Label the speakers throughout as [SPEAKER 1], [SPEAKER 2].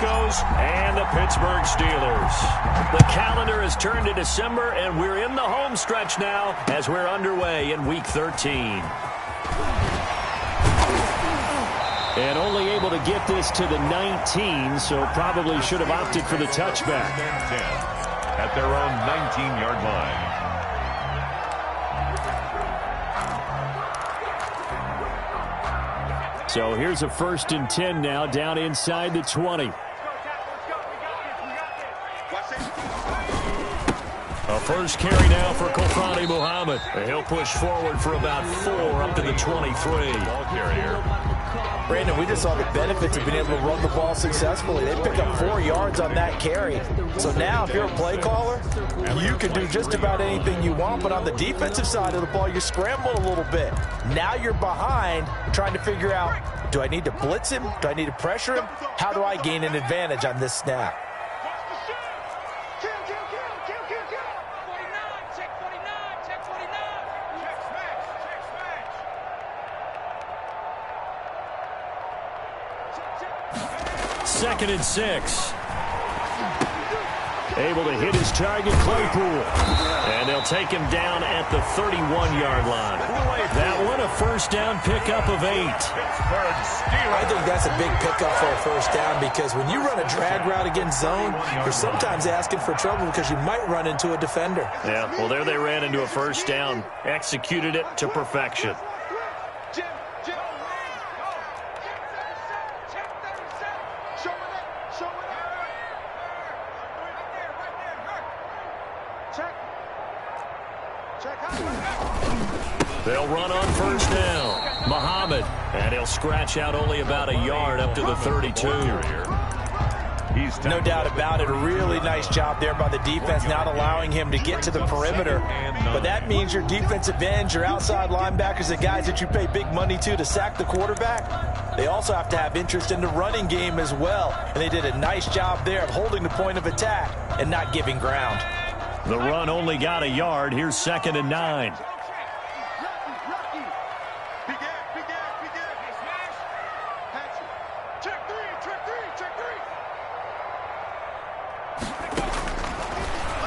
[SPEAKER 1] Broncos and the Pittsburgh Steelers. The calendar has turned to December, and we're in the home stretch now as we're underway in Week 13. And only able to get this to the 19, so probably should have opted for the touchback.
[SPEAKER 2] 10 at their own 19-yard line.
[SPEAKER 1] So here's a 1st and 10 now, down inside the 20. A first carry now for Kofani Muhammad. He'll push forward for about 4 up to the 23.
[SPEAKER 2] Ball carrier.
[SPEAKER 3] Brandon, we just saw the benefits of being able to run the ball successfully. They pick up 4 yards on that carry. So now if you're a play caller, you can do just about anything you want. But on the defensive side of the ball, you're scrambling a little bit. Now you're behind trying to figure out, do I need to blitz him? Do I need to pressure him? How do I gain an advantage on this snap?
[SPEAKER 1] Second and 6. Able to hit his target, Claypool. And they'll take him down at the 31-yard line. That one a first down pickup of 8.
[SPEAKER 3] I think that's a big pickup for a first down because when you run a drag route against zone, you're sometimes asking for trouble because you might run into a defender.
[SPEAKER 1] Yeah, well, there they ran into a first down. Executed it to perfection. They'll run on first down. Muhammad, and he'll scratch out only about a yard up to the 32.
[SPEAKER 3] No doubt about it. A really nice job there by the defense, not allowing him to get to the perimeter. But that means your defensive ends, your outside linebackers, the guys that you pay big money to sack the quarterback, they also have to have interest in the running game as well. And they did a nice job there of holding the point of attack and not giving ground.
[SPEAKER 1] The run only got a yard. Here's 2nd and 9.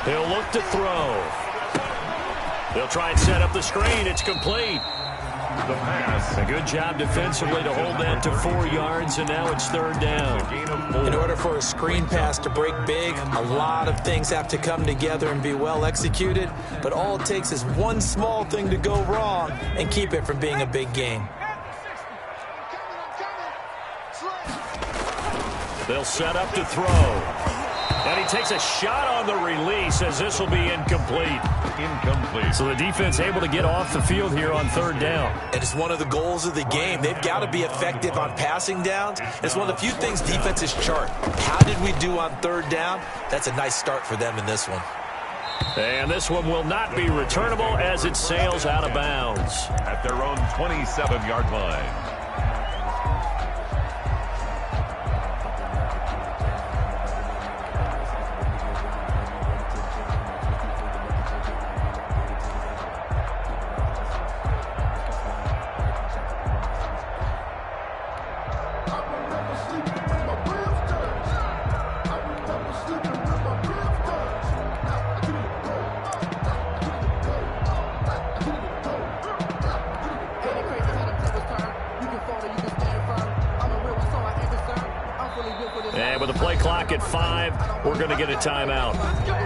[SPEAKER 1] He'll look to throw. They'll try and set up the screen. It's complete.
[SPEAKER 2] The pass.
[SPEAKER 1] A good job defensively to hold that to 4 yards, and now it's 3rd down.
[SPEAKER 3] In order for a screen pass to break big, a lot of things have to come together and be well executed, but all it takes is one small thing to go wrong and keep it from being a big game.
[SPEAKER 1] They'll set up to throw. And he takes a shot on the release as this will be incomplete.
[SPEAKER 2] Incomplete.
[SPEAKER 1] So the defense able to get off the field here on 3rd down.
[SPEAKER 3] And it's one of the goals of the game. They've got to be effective on passing downs. It's one of the few things defenses chart. How did we do on 3rd down? That's a nice start for them in this one.
[SPEAKER 1] And this one will not be returnable as it sails out of bounds.
[SPEAKER 2] At their own 27-yard line.
[SPEAKER 1] And with the play clock at 5, we're going to get a timeout.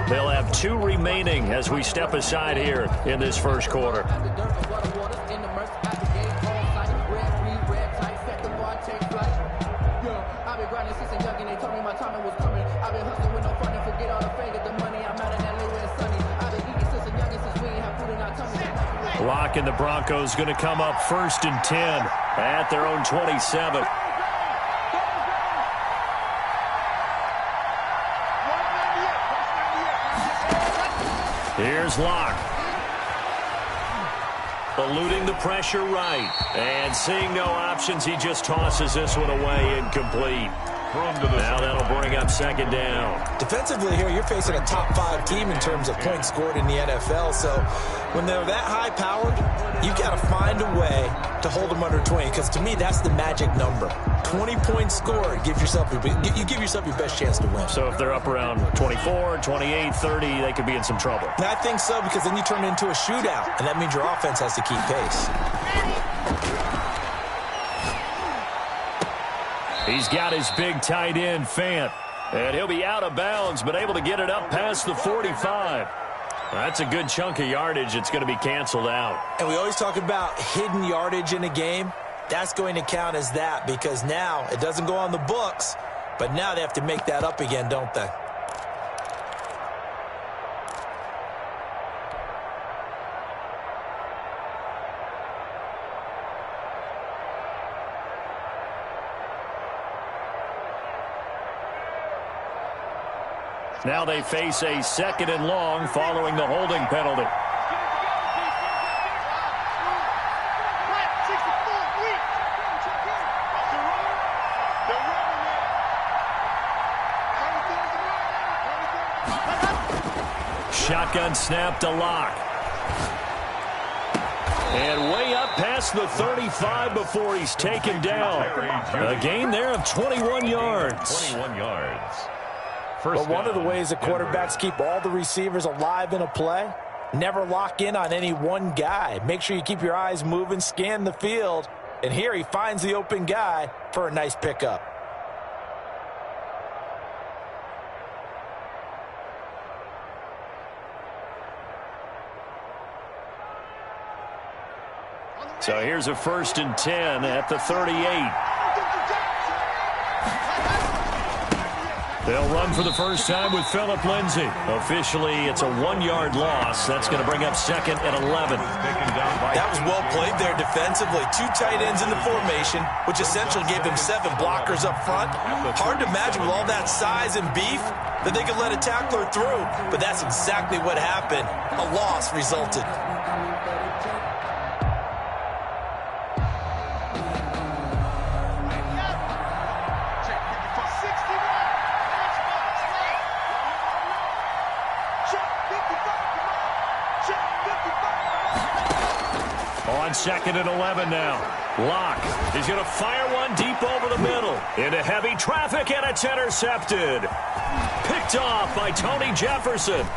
[SPEAKER 1] They'll have 2 remaining as we step aside here in this first quarter. Lock and the Broncos going to come up 1st and 10 at their own 27. Here's Locke. Eluding the pressure right. And seeing no options, he just tosses this one away incomplete. Now that'll bring up 2nd down.
[SPEAKER 3] Defensively here, you're facing a top 5 team in terms of points scored in the NFL. So when they're that high-powered, you've got to find a way to hold them under 20. Because to me, that's the magic number. 20-point score, you give yourself your best chance to win.
[SPEAKER 1] So if they're up around 24, 28, 30, they could be in some trouble.
[SPEAKER 3] And I think so, because then you turn it into a shootout, and that means your offense has to keep pace.
[SPEAKER 1] He's got his big tight end, Fienz. And he'll be out of bounds, but able to get it up past the 45. That's a good chunk of yardage. It's going to be canceled out.
[SPEAKER 3] And we always talk about hidden yardage in a game. That's going to count as that, because now it doesn't go on the books, but now they have to make that up again, don't they?
[SPEAKER 1] Now they face a 2nd and long following the holding penalty. Shotgun snap to Locke. And way up past the 35 before he's taken down. A gain there of 21 yards.
[SPEAKER 2] 21 yards.
[SPEAKER 3] Well, one of the ways that quarterbacks keep all the receivers alive in a play, never lock in on any one guy. Make sure you keep your eyes moving, scan the field, and here he finds the open guy for a nice pickup.
[SPEAKER 1] So here's a 1st and 10 at the 38. They'll run for the first time with Phillip Lindsay. Officially, it's a 1-yard loss. That's going to bring up 2nd and 11.
[SPEAKER 3] That was well played there defensively. 2 tight ends in the formation, which essentially gave them 7 blockers up front. Hard to imagine with all that size and beef that they could let a tackler through, but that's exactly what happened. A loss resulted.
[SPEAKER 1] On 2nd and 11 now. Locke is going to fire one deep over the middle. Into heavy traffic, and it's intercepted. Picked off by Tony Jefferson.
[SPEAKER 2] Tony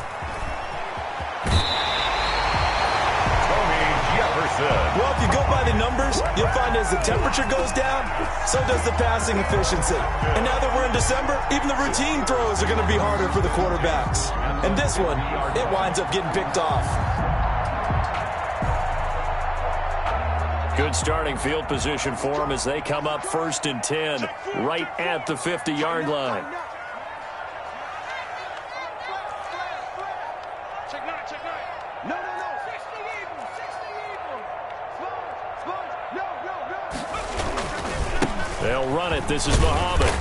[SPEAKER 2] Jefferson.
[SPEAKER 3] Well, if you go by the numbers, you'll find as the temperature goes down, so does the passing efficiency. And now that we're in December, even the routine throws are going to be harder for the quarterbacks. And this one, it winds up getting picked off.
[SPEAKER 1] Good starting field position for them as they come up 1st and 10 right at the 50-yard line. They'll run it. This is Muhammad.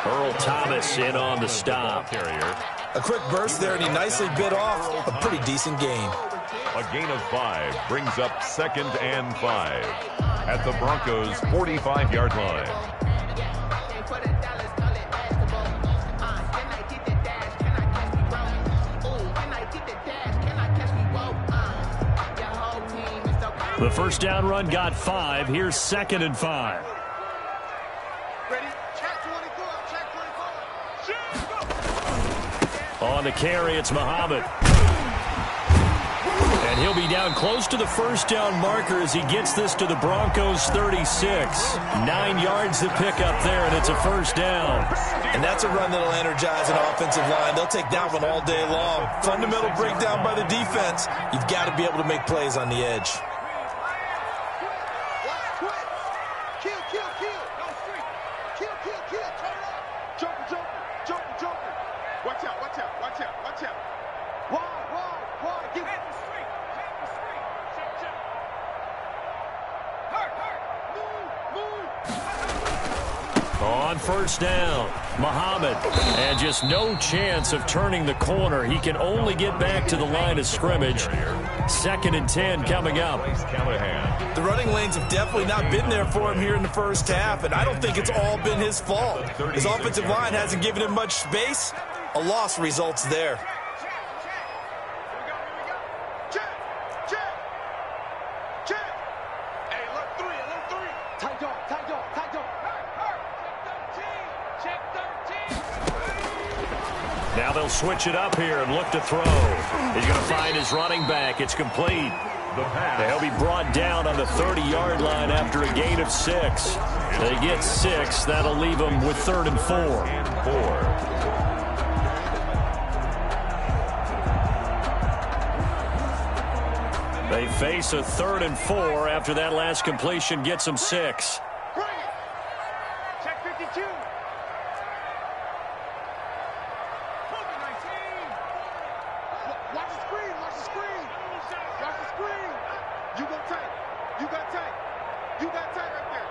[SPEAKER 1] Earl Thomas in on the stop.
[SPEAKER 3] A quick burst there, and he nicely bit off a pretty decent gain.
[SPEAKER 2] A gain of 5 brings up 2nd and 5 at the Broncos' 45-yard line.
[SPEAKER 1] The first down run got 5. Here's 2nd and 5. On the carry, it's Muhammad. And he'll be down close to the first down marker as he gets this to the Broncos' 36. 9 yards to pick up there, and it's a first down.
[SPEAKER 3] And that's a run that'll energize an offensive line. They'll take that one all day long. Fundamental breakdown by the defense. You've got to be able to make plays on the edge.
[SPEAKER 1] On first down, Muhammad, and just no chance of turning the corner. He can only get back to the line of scrimmage. 2nd and 10 coming up.
[SPEAKER 3] The running lanes have definitely not been there for him here in the first half, and I don't think it's all been his fault. His offensive line hasn't given him much space. A loss results there.
[SPEAKER 4] Tight dog.
[SPEAKER 1] Now they'll switch it up here and look to throw. He's going to find his running back. It's complete. He'll be brought down on the 30-yard line after a gain of 6. They get 6. That'll leave them with 3rd and 4. They face a 3rd and 4 after that last completion gets them 6.
[SPEAKER 4] Check 52. Watch the screen. Watch the screen. Watch the screen. You go tight. You got tight. You got tight right there.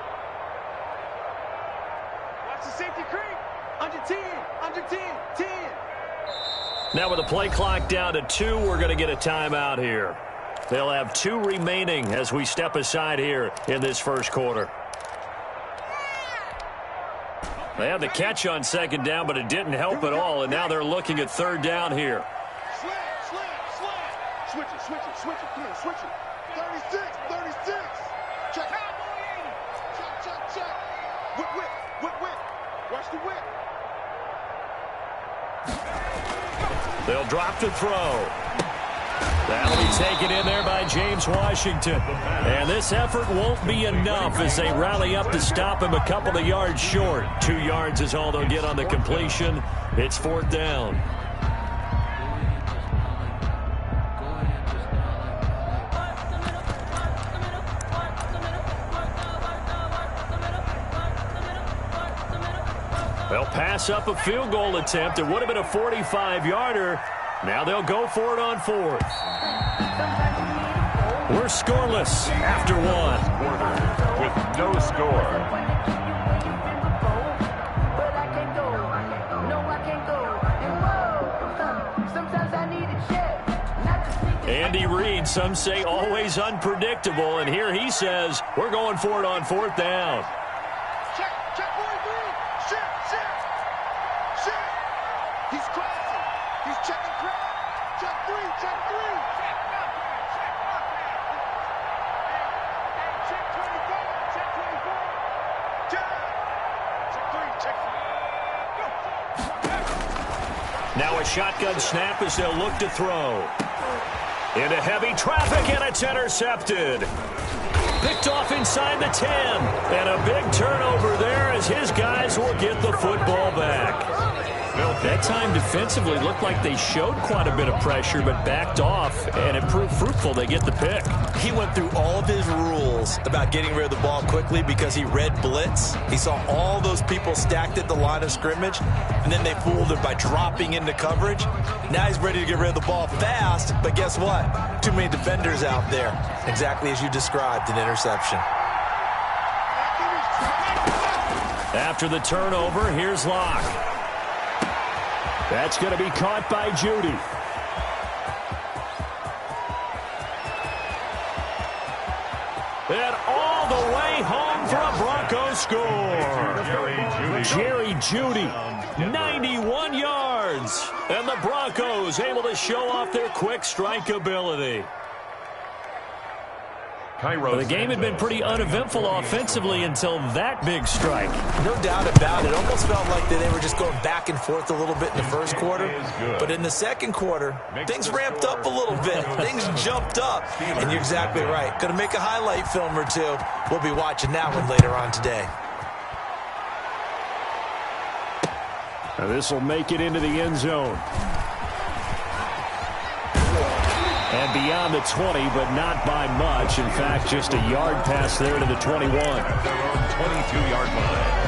[SPEAKER 4] Watch the safety creep. Under 10. Under 10. 10.
[SPEAKER 1] Now with the play clock down to 2, we're going to get a timeout here. They'll have 2 remaining as we step aside here in this first quarter. They had the catch on 2nd down, but it didn't help at all, and now they're looking at 3rd down here.
[SPEAKER 4] Slam. Switch it. Come on, switch it. 36. Check. Check. Whip. Watch the whip.
[SPEAKER 1] They'll drop to throw. That'll be taken in there by James Washington. And this effort won't be enough as they rally up to stop him a couple of yards short. 2 yards is all they'll get on the completion. It's 4th down. They'll pass up a field goal attempt. It would have been a 45-yarder. Now they'll go for it on 4th. We're scoreless after 1.
[SPEAKER 2] With no score.
[SPEAKER 1] Andy Reid, some say always unpredictable, and here he says we're going for it on 4th down.
[SPEAKER 4] Check 43. Shit. He's crossing. He's checking crap. Check 3. Check 24.
[SPEAKER 1] Now a shotgun snap as they'll look to throw. Into heavy traffic, and it's intercepted. Picked off inside the 10. And a big turnover there as his guys will get the football back. That time defensively looked like they showed quite a bit of pressure but backed off, and it proved fruitful. They get the pick.
[SPEAKER 3] He went through all of his rules about getting rid of the ball quickly because he read blitz. He saw all those people stacked at the line of scrimmage, and then they fooled him by dropping into coverage. Now he's ready to get rid of the ball fast, but guess what? Too many defenders out there. Exactly as you described, an interception.
[SPEAKER 1] After the turnover, here's Locke. That's going to be caught by Judy. And all the way home for a Broncos score. Jerry Judy, 91 yards. And the Broncos able to show off their quick strike ability. Well, the game had been pretty uneventful offensively until that big strike.
[SPEAKER 3] No doubt about it. It almost felt like they were just going back and forth a little bit in the first quarter. But in the second quarter, things ramped up a little bit. Things jumped up. And you're exactly right. Going to make a highlight film or two. We'll be watching that one later on today.
[SPEAKER 1] Now this will make it into the end zone. And beyond the 20, but not by much. In fact, just a yard pass there to the 21.
[SPEAKER 2] At their own 22-yard line.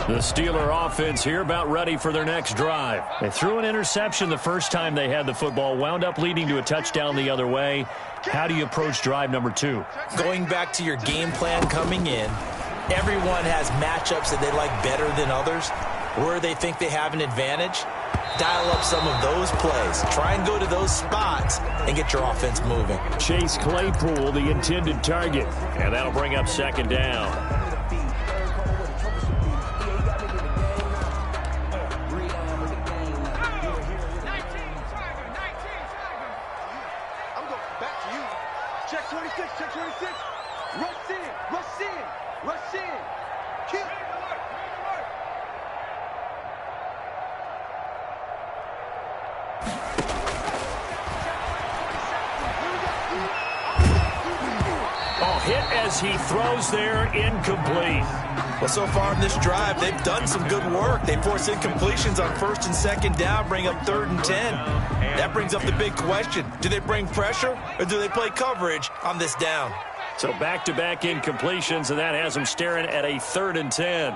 [SPEAKER 1] The Steeler offense here about ready for their next drive. They threw an interception the first time they had the football, wound up leading to a touchdown the other way. How do you approach drive number 2?
[SPEAKER 3] Going back to your game plan coming in, everyone has matchups that they like better than others, where they think they have an advantage. Dial up some of those plays. Try and go to those spots and get your offense moving.
[SPEAKER 1] Chase Claypool, the intended target. And that'll bring up 2nd down.
[SPEAKER 4] I'm going back to you. Check 26. Rush in. Rush in. Rush in. Kill.
[SPEAKER 1] Oh, hit as he throws there, incomplete.
[SPEAKER 3] Well, so far in this drive, they've done some good work. They force incompletions on 1st and 2nd down, bring up 3rd and 10. That brings up the big question. Do they bring pressure or do they play coverage on this down?
[SPEAKER 1] So back-to-back incompletions, and that has them staring at a 3rd and 10.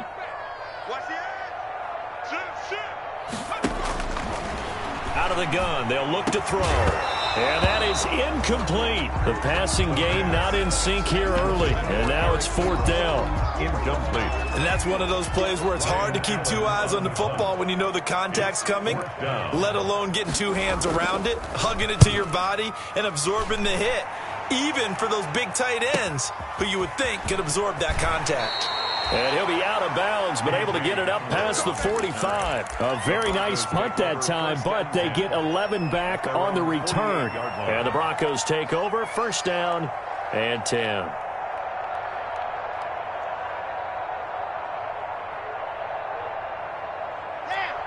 [SPEAKER 1] Out of the gun, they'll look to throw. And that is incomplete. The passing game not in sync here early. And now it's 4th down.
[SPEAKER 2] Incomplete.
[SPEAKER 3] And that's one of those plays where it's hard to keep 2 eyes on the football when you know the contact's coming, let alone getting 2 hands around it, hugging it to your body, and absorbing the hit. Even for those big tight ends who you would think could absorb that contact.
[SPEAKER 1] And he'll be out of bounds, but able to get it up past the 45. A very nice punt that time, but they get 11 back on the return. And the Broncos take over, 1st down and 10.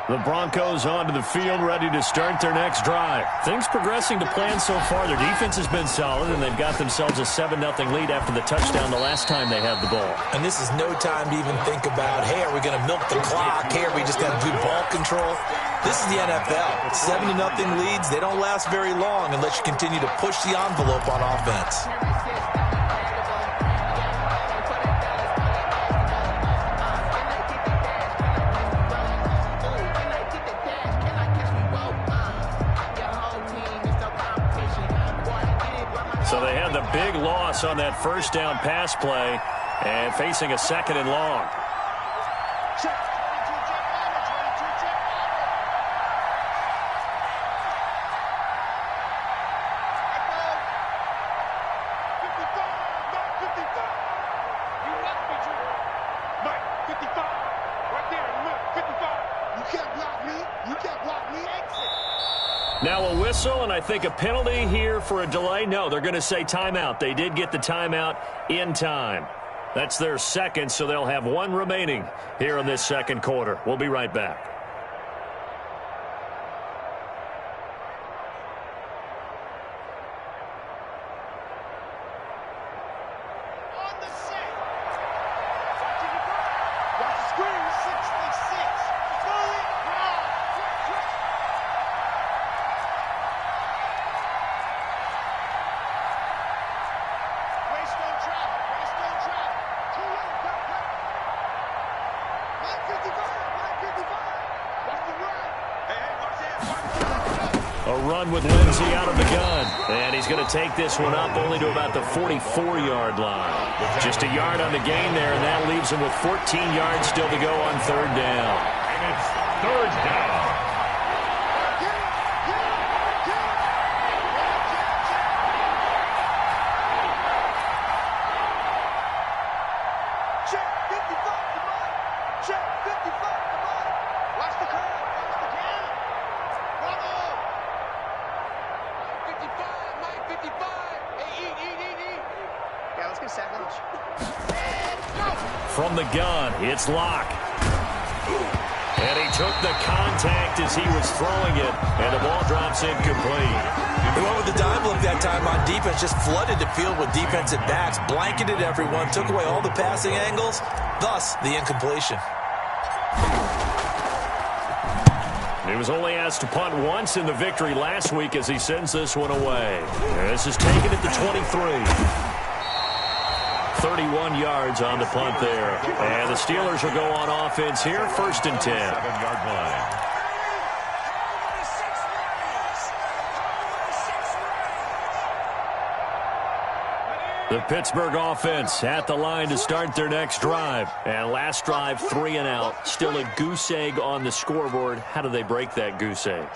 [SPEAKER 1] The Broncos onto the field, ready to start their next drive. Things progressing to plan so far. Their defense has been solid, and they've got themselves a 7-0 lead after the touchdown the last time they had the ball.
[SPEAKER 3] And this is no time to even think about, hey, are we going to milk the clock? Hey, are we just going to do ball control? This is the NFL. 7-0 leads, they don't last very long unless you continue to push the envelope on offense.
[SPEAKER 1] So they had the big loss on that 1st down pass play and facing a 2nd and long. Now a whistle, and I think a penalty here for a delay. No, they're going to say timeout. They did get the timeout in time. That's their 2nd, so they'll have 1 remaining here in this 2nd quarter. We'll be right back. A run with Lindsey out of the gun. And he's going to take this one up only to about the 44-yard line. Just a yard on the gain there, and that leaves him with 14 yards still to go on 3rd down.
[SPEAKER 2] And it's 3rd down.
[SPEAKER 1] From the gun, it's Locke. And he took the contact as he was throwing it, and the ball drops incomplete.
[SPEAKER 3] They went with the dime look that time on defense, just flooded the field with defensive backs, blanketed everyone, took away all the passing angles, thus the incompletion.
[SPEAKER 1] He was only asked to punt once in the victory last week as he sends this one away. This is taken at the 23. 31 yards on the punt there. And the Steelers will go on offense here, 1st and 10.
[SPEAKER 2] 7-yard line.
[SPEAKER 1] The Pittsburgh offense at the line to start their next drive. And last drive, 3 and out. Still a goose egg on the scoreboard. How do they break that goose egg?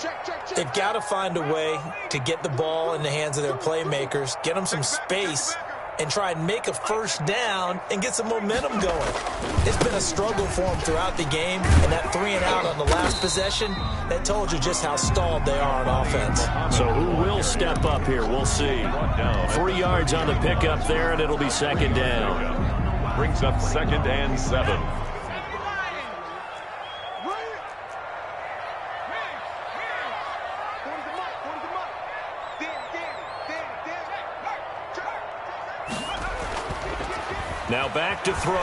[SPEAKER 3] They've got to find a way to get the ball in the hands of their playmakers, get them some space, and try and make a first down and get some momentum going. It's been a struggle for them throughout the game, and that 3 and out on the last possession, that told you just how stalled they are on offense.
[SPEAKER 1] So who will step up here? We'll see. 3 yards on the pickup there, and it'll be second down.
[SPEAKER 2] Brings up 2nd and 7.
[SPEAKER 1] Now back to throw.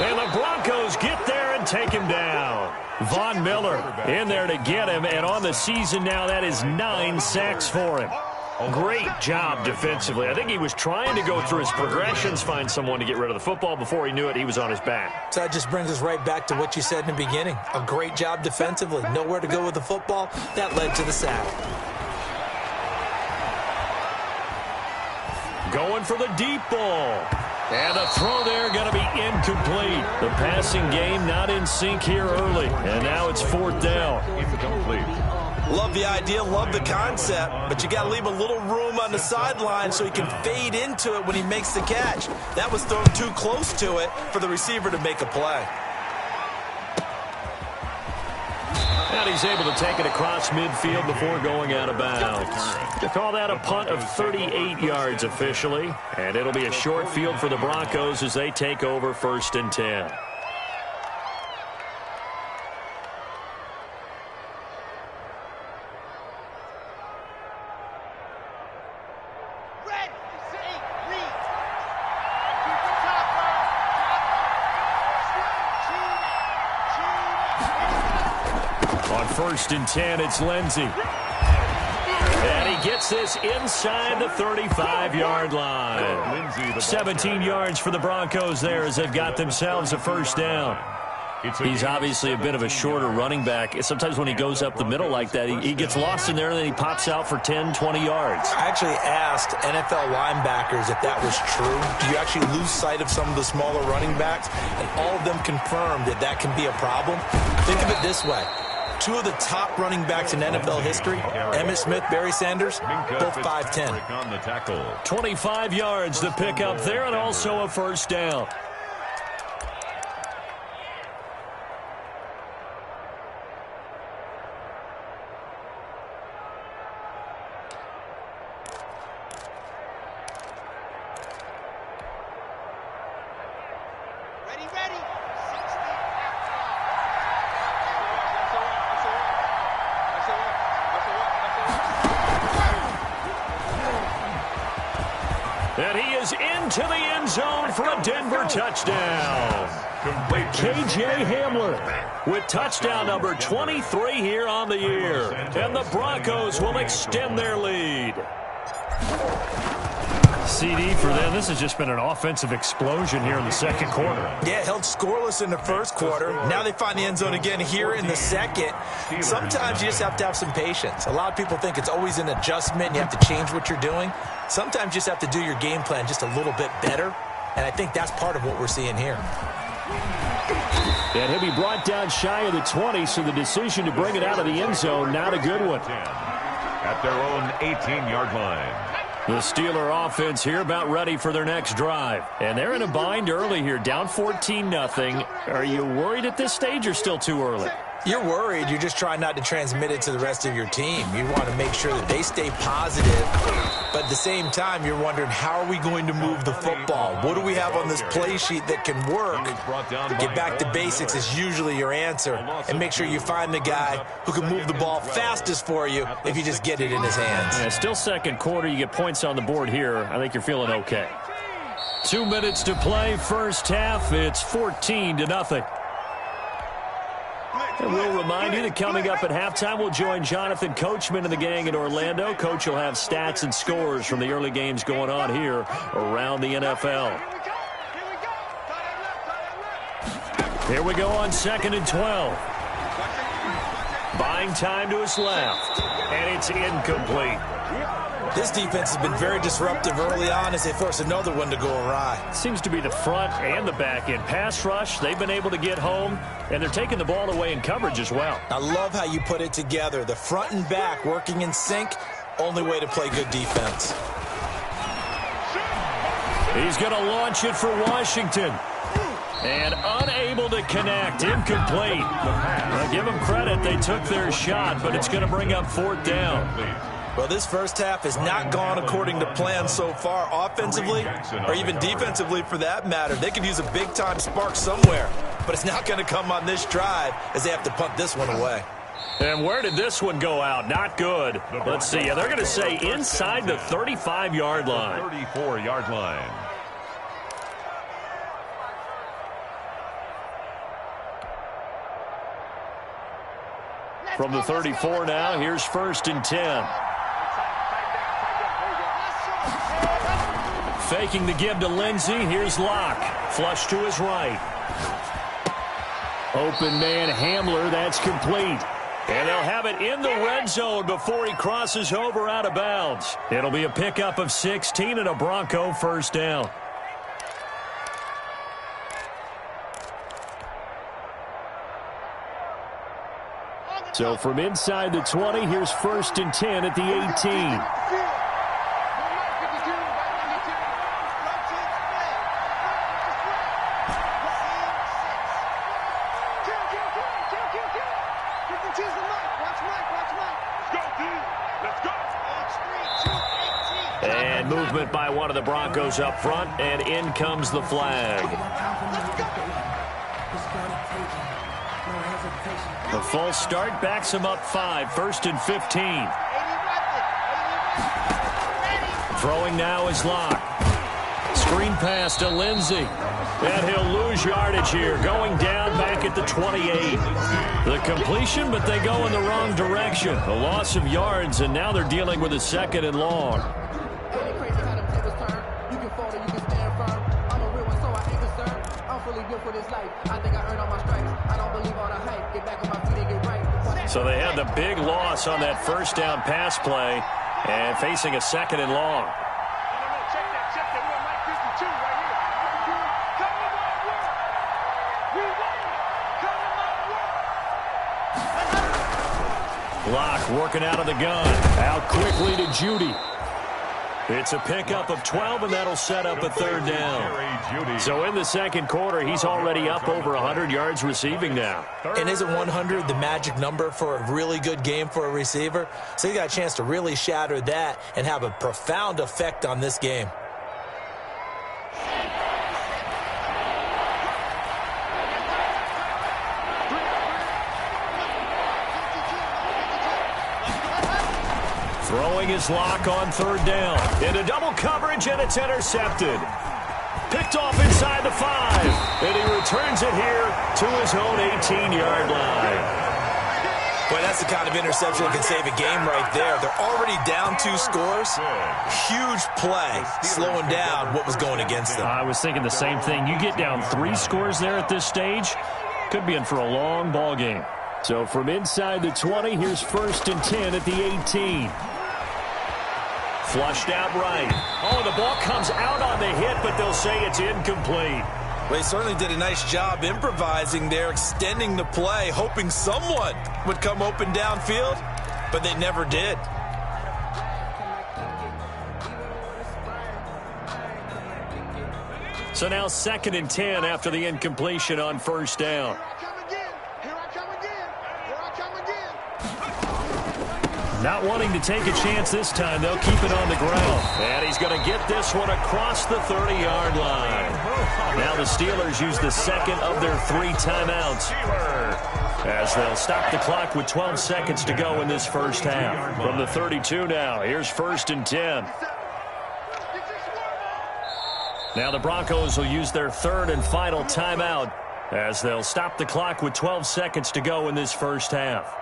[SPEAKER 1] And the Broncos get there and take him down. Von Miller in there to get him, and on the season now, that is 9 sacks for him. Great job defensively. I think he was trying to go through his progressions, find someone to get rid of the football. Before he knew it, he was on his back.
[SPEAKER 3] So that just brings us right back to what you said in the beginning. A great job defensively. Nowhere to go with the football. That led to the sack.
[SPEAKER 1] Going for the deep ball. And the throw there going to be incomplete. The passing game not in sync here early. And now it's 4th down.
[SPEAKER 2] Incomplete.
[SPEAKER 3] Love the idea, love the concept, but you got to leave a little room on the sideline so he can fade into it when he makes the catch. That was thrown too close to it for the receiver to make a play.
[SPEAKER 1] And he's able to take it across midfield before going out of bounds. To call that a punt of 38 yards officially. And it'll be a short field for the Broncos as they take over 1st and 10. On 1st and 10, it's Lindsey. And he gets this inside the 35-yard line. 17 yards for the Broncos there as they've got themselves a first down. He's obviously a bit of a shorter running back. Sometimes when he goes up the middle like that, he gets lost in there and then he pops out for 10, 20 yards.
[SPEAKER 3] I actually asked NFL linebackers if that was true. Do you actually lose sight of some of the smaller running backs? And all of them confirmed that that can be a problem. Think of it this way. 2 of the top running backs in NFL history, Emmitt Smith, Barry Sanders, both 5'10".
[SPEAKER 1] 25 yards to pick up there and also a first down. And he is into the end zone for a Denver touchdown. K.J. Hamler with touchdown number 23 here on the year. And the Broncos will extend their lead. CD for them. This has just been an offensive explosion here in the second quarter.
[SPEAKER 3] Yeah, held scoreless in the first quarter. Now they find the end zone again here in the second. Sometimes you just have to have some patience. A lot of people think it's always an adjustment. You have to change what you're doing. Sometimes you just have to do your game plan just a little bit better. And I think that's part of what we're seeing here.
[SPEAKER 1] And he'll be brought down shy of the 20, so the decision to bring it out of the end zone, not a good one.
[SPEAKER 2] At their own 18-yard line.
[SPEAKER 1] The Steeler offense here about ready for their next drive. And they're in a bind early here, down 14-0. Are you worried at this stage or still too early?
[SPEAKER 3] You're worried. You're just trying not to transmit it to the rest of your team. You want to make sure that they stay positive. But at the same time, you're wondering, how are we going to move the football? What do we have on this play sheet that can work? Get back to basics is usually your answer. And make sure you find the guy who can move the ball fastest for you if you just get it in his hands.
[SPEAKER 1] Yeah, still second quarter. You get points on the board here. I think you're feeling okay. 2 minutes to play, first half. It's 14-0. And we'll remind you that coming up at halftime, we'll join Jonathan Coachman and the gang in Orlando. Coach will have stats and scores from the early games going on here around the NFL. Here we go on 2nd and 12. Buying time to his left. And it's incomplete.
[SPEAKER 3] This defense has been very disruptive early on as they force another one to go awry.
[SPEAKER 1] Seems to be the front and the back end. Pass rush, they've been able to get home, and they're taking the ball away in coverage as well.
[SPEAKER 3] I love how you put it together. The front and back working in sync, only way to play good defense.
[SPEAKER 1] He's going to launch it for Washington. And unable to connect. Incomplete. Well, give them credit. They took their shot, but it's going to bring up 4th down.
[SPEAKER 3] Well, this first half has not gone according to plan so far, offensively or even defensively for that matter. They could use a big-time spark somewhere, but it's not going to come on this drive as they have to punt this one away.
[SPEAKER 1] And where did this one go out? Not good. Let's see. They're going to say inside the 35-yard line.
[SPEAKER 2] 34-yard line.
[SPEAKER 1] From the 34 now, here's 1st and 10. Faking the give to Lindsey. Here's Locke. Flush to his right. Open man Hamler. That's complete. And they'll have it in the red zone before he crosses over out of bounds. It'll be a pickup of 16 and a Bronco first down. So from inside the 20, here's 1st and 10 at the 18. And movement by one of the Broncos up front, and in comes the flag. The false start backs him up 5, 1st and 15. Throwing now is Locke. Screen pass to Lindsey. And he'll lose yardage here, going down back at the 28. The completion, but they go in the wrong direction. A loss of yards, and now they're dealing with a 2nd and long. So they had the big loss on that first down pass play and facing a 2nd and long. Locke working out of the gun. Out quickly to Judy. It's a pickup of 12, and that'll set up a 3rd down. So in the 2nd quarter, he's already up over 100 yards receiving now.
[SPEAKER 3] And isn't 100 the magic number for a really good game for a receiver? So he got a chance to really shatter that and have a profound effect on this game.
[SPEAKER 1] Throwing his Locke on 3rd down. Into double coverage, and it's intercepted. Picked off inside the 5. And he returns it here to his own 18-yard line.
[SPEAKER 3] Boy, that's the kind of interception that can save a game right there. They're already down 2 scores. Huge play, slowing down what was going against them.
[SPEAKER 1] I was thinking the same thing. You get down 3 scores there at this stage, could be in for a long ball game. So from inside the 20, here's 1st and 10 at the 18. Flushed out right. Oh, the ball comes out on the hit, but they'll say it's incomplete.
[SPEAKER 3] Well, they certainly did a nice job improvising there, extending the play, hoping someone would come open downfield, but they never did.
[SPEAKER 1] So now 2nd and 10 after the incompletion on 1st down. Not wanting to take a chance this time, they'll keep it on the ground. And he's going to get this one across the 30-yard line. Now the Steelers use the 2nd of their 3 timeouts, as they'll stop the clock with 12 seconds to go in this first half. From the 32 now, here's 1st and 10. Now the Broncos will use their 3rd and final timeout, as they'll stop the clock with 12 seconds to go in this first half.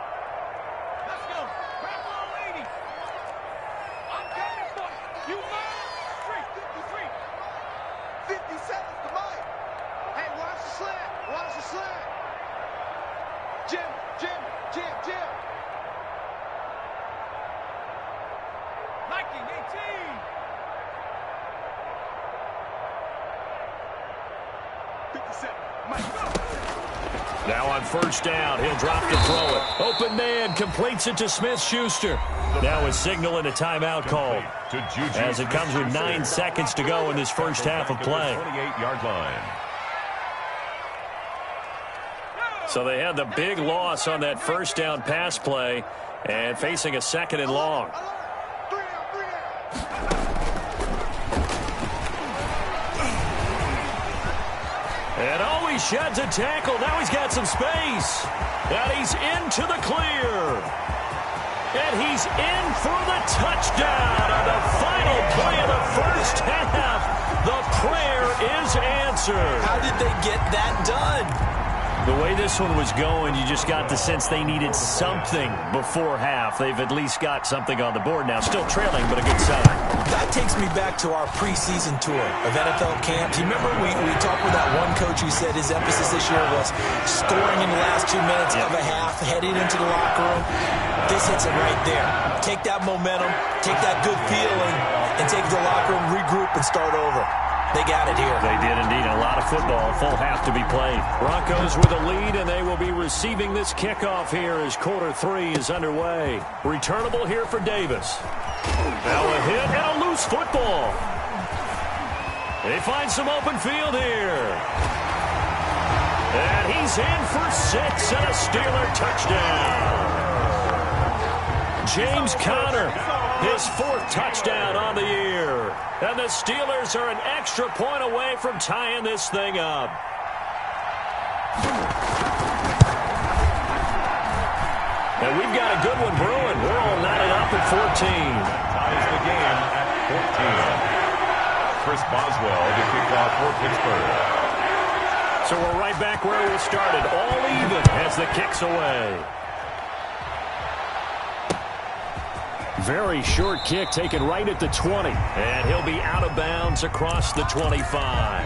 [SPEAKER 1] Now on first down, he'll drop to throw it. Open man completes it to Smith-Schuster. Now a signal and a timeout call as it comes with 9 seconds to go in this first half of play.
[SPEAKER 2] 28-yard line.
[SPEAKER 1] So they had the big loss on that first down pass play and facing a 2nd and long. And oh, he sheds a tackle. Now he's got some space. And he's into the clear. And he's in for the touchdown on the final play of the first half. The prayer is answered.
[SPEAKER 3] How did they get that done?
[SPEAKER 1] The way this one was going, you just got the sense they needed something before half. They've at least got something on the board now. Still trailing, but a good sign.
[SPEAKER 3] That takes me back to our preseason tour of NFL camps. You remember we talked with that one coach who said his emphasis this year was scoring in the last 2 minutes of a half, heading into the locker room. This hits it right there. Take that momentum, take that good feeling, and take it to the locker room, regroup, and start over. They got it here.
[SPEAKER 1] They did indeed. A lot of football, full half to be played. Broncos with a lead, and they will be receiving this kickoff here as quarter 3 is underway. Returnable here for Davis. Now a hit and a loose football. They find some open field here. And he's in for 6 and a Steeler touchdown. James Conner, his 4th touchdown on the year. And the Steelers are an extra point away from tying this thing up. And we've got a good one brewing. We're all knotted up at 14.
[SPEAKER 2] Ties the game at 14. Chris Boswell to kick off for Pittsburgh.
[SPEAKER 1] So we're right back where we started. All even as the kick's away. Very short kick taken right at the 20. And he'll be out of bounds across the 25.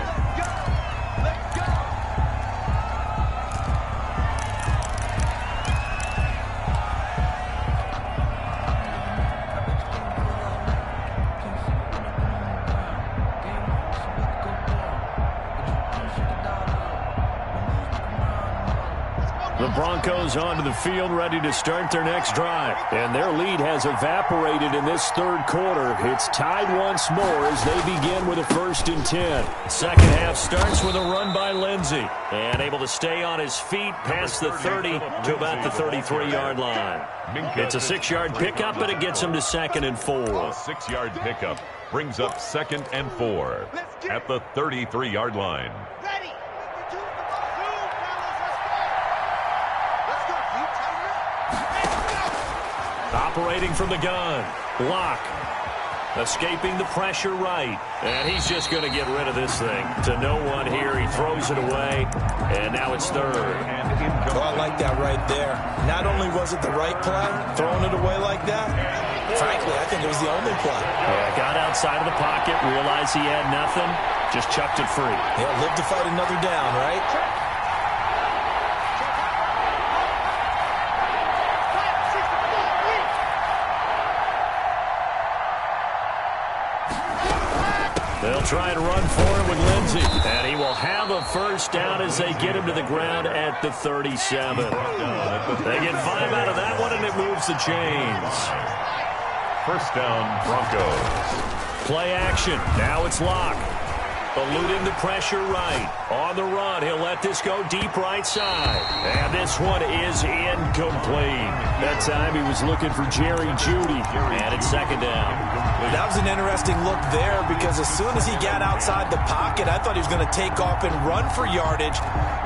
[SPEAKER 1] The Broncos onto the field ready to start their next drive. And their lead has evaporated in this 3rd quarter. It's tied once more as they begin with a 1st and 10. Second half starts with a run by Lindsey. And able to stay on his feet past the 30 to about the 33-yard line. It's a 6-yard pickup, and it gets him to 2nd and 4.
[SPEAKER 2] A 6-yard pickup brings up 2nd and 4 at the 33-yard line.
[SPEAKER 1] Operating from the gun. Locke. Escaping the pressure right. And he's just going to get rid of this thing. To no one here. He throws it away. And now it's 3rd.
[SPEAKER 3] Oh, I like that right there. Not only was it the right play, throwing it away like that, frankly, I think it was the only play.
[SPEAKER 1] Yeah, got outside of the pocket, realized he had nothing, just chucked it free.
[SPEAKER 3] Yeah, live to fight another down, right?
[SPEAKER 1] They'll try and run for it with Lindsey. And he will have a 1st down as they get him to the ground at the 37. They get 5 out of that one, and it moves the chains.
[SPEAKER 2] 1st down, Broncos.
[SPEAKER 1] Play action. Now it's Locke. Eluding the pressure right. On the run, he'll let this go deep right side. And this one is incomplete. That time he was looking for Jerry Jeudy. And it's 2nd down.
[SPEAKER 3] That was an interesting look there because as soon as he got outside the pocket, I thought he was going to take off and run for yardage.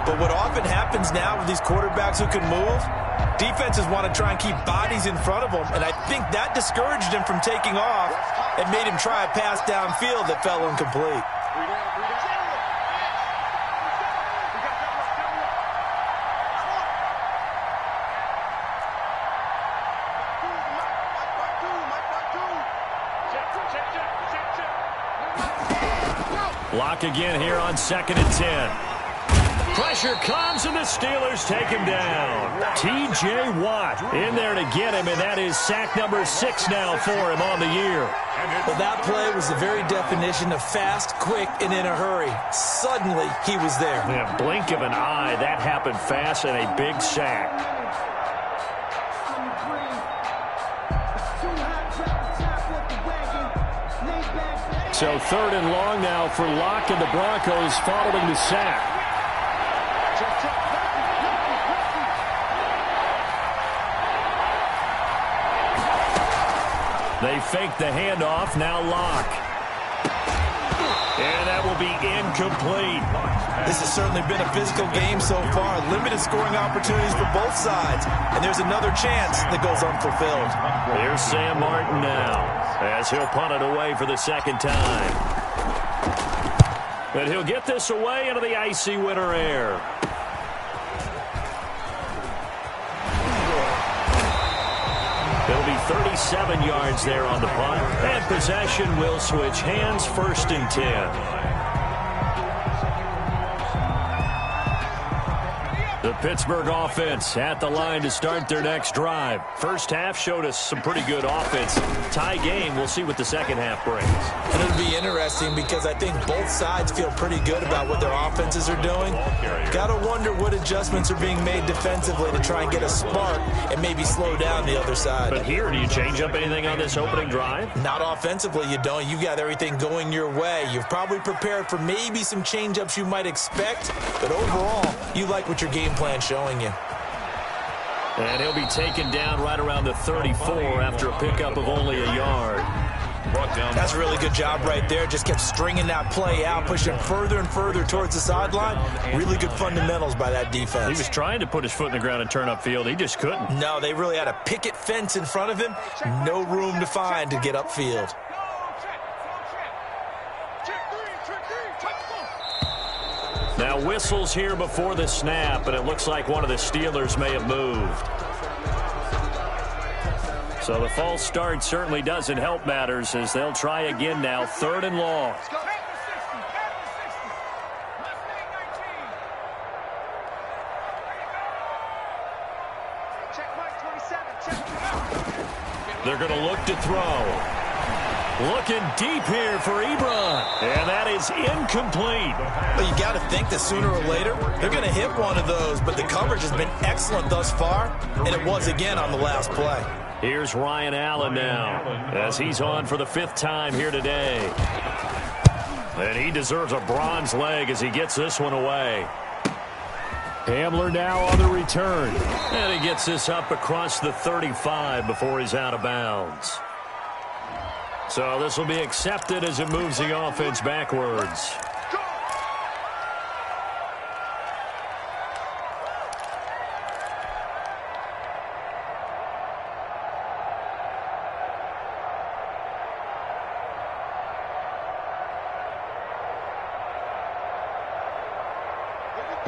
[SPEAKER 3] But what often happens now with these quarterbacks who can move, defenses want to try and keep bodies in front of them. And I think that discouraged him from taking off and made him try a pass downfield that fell incomplete.
[SPEAKER 1] Lock again here on 2nd and 10. Pressure comes, and the Steelers take him down. T.J. Watt in there to get him, and that is sack number 6 now for him on the year.
[SPEAKER 3] Well, that play was the very definition of fast, quick, and in a hurry. Suddenly, he was there.
[SPEAKER 1] In a blink of an eye, that happened fast, and a big sack. So 3rd and long now for Locke and the Broncos following the sack. They fake the handoff, now Locke. And that will be incomplete.
[SPEAKER 3] This has certainly been a physical game so far. Limited scoring opportunities for both sides. And there's another chance that goes unfulfilled.
[SPEAKER 1] Here's Sam Martin now, as he'll punt it away for the 2nd time. But he'll get this away into the icy winter air. It'll be 37 yards there on the punt. And possession will switch hands, 1st and 10. The Pittsburgh offense at the line to start their next drive. First half showed us some pretty good offense. Tie game, we'll see what the second half brings.
[SPEAKER 3] And it'll be interesting because I think both sides feel pretty good about what their offenses are doing. Got to wonder what adjustments are being made defensively to try and get a spark and maybe slow down the other side.
[SPEAKER 1] But here, do you change up anything on this opening drive?
[SPEAKER 3] Not offensively, you don't. You've got everything going your way. You've probably prepared for maybe some change-ups you might expect, but overall, you like what your game plan showing you.
[SPEAKER 1] And he'll be taken down right around the 34 after a pickup of only a yard.
[SPEAKER 3] That's a really good job right there. Just kept stringing that play out, pushing further and further towards the sideline. Really good fundamentals by that defense.
[SPEAKER 1] He was trying to put his foot in the ground and turn upfield. He just couldn't.
[SPEAKER 3] No, they really had a picket fence in front of him. No room to find to get upfield.
[SPEAKER 1] Now whistles here before the snap, and it looks like one of the Steelers may have moved. So the false start certainly doesn't help matters as they'll try again now, 3rd and long. They're going to look to throw. Looking deep here for Ebron. And that is incomplete.
[SPEAKER 3] Well, you got to think that sooner or later, they're going to hit one of those. But the coverage has been excellent thus far, and it was again on the last play.
[SPEAKER 1] Here's Ryan Allen now, as he's on for the 5th time here today. And he deserves a bronze leg as he gets this one away. Hamler now on the return. And he gets this up across the 35 before he's out of bounds. So this will be accepted as it moves the offense backwards.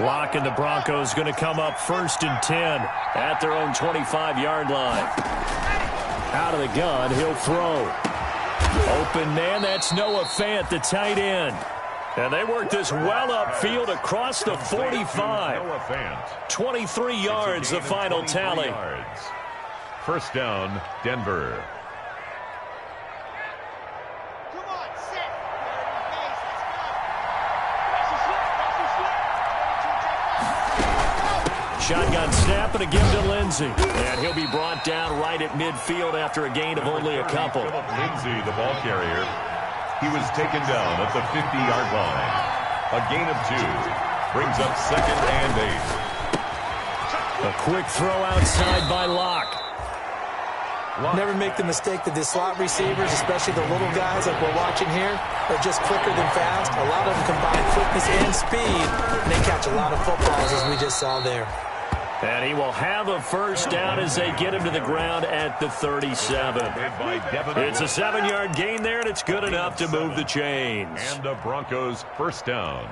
[SPEAKER 1] Locke and the Broncos going to come up 1st and 10 at their own 25-yard line. Out of the gun, he'll throw. Open man, that's Noah Fant, the tight end. And they work this well upfield across the 45. 23 yards, the final tally.
[SPEAKER 2] 1st down, Denver.
[SPEAKER 1] Shotgun snap and a give to Lindsey. And he'll be brought down right at midfield after a gain of only a couple.
[SPEAKER 2] Lindsey, the ball carrier. He was taken down at the 50-yard line. A gain of 2. Brings up 2nd and 8.
[SPEAKER 1] A quick throw outside by Locke.
[SPEAKER 3] Never make the mistake that the slot receivers, especially the little guys like we're watching here, are just quicker than fast. A lot of them combine quickness and speed, and they catch a lot of footballs, as we just saw there.
[SPEAKER 1] And he will have a 1st down as they get him to the ground at the 37. It's a 7-yard gain there, and it's good enough to move the chains.
[SPEAKER 2] And the Broncos 1st down.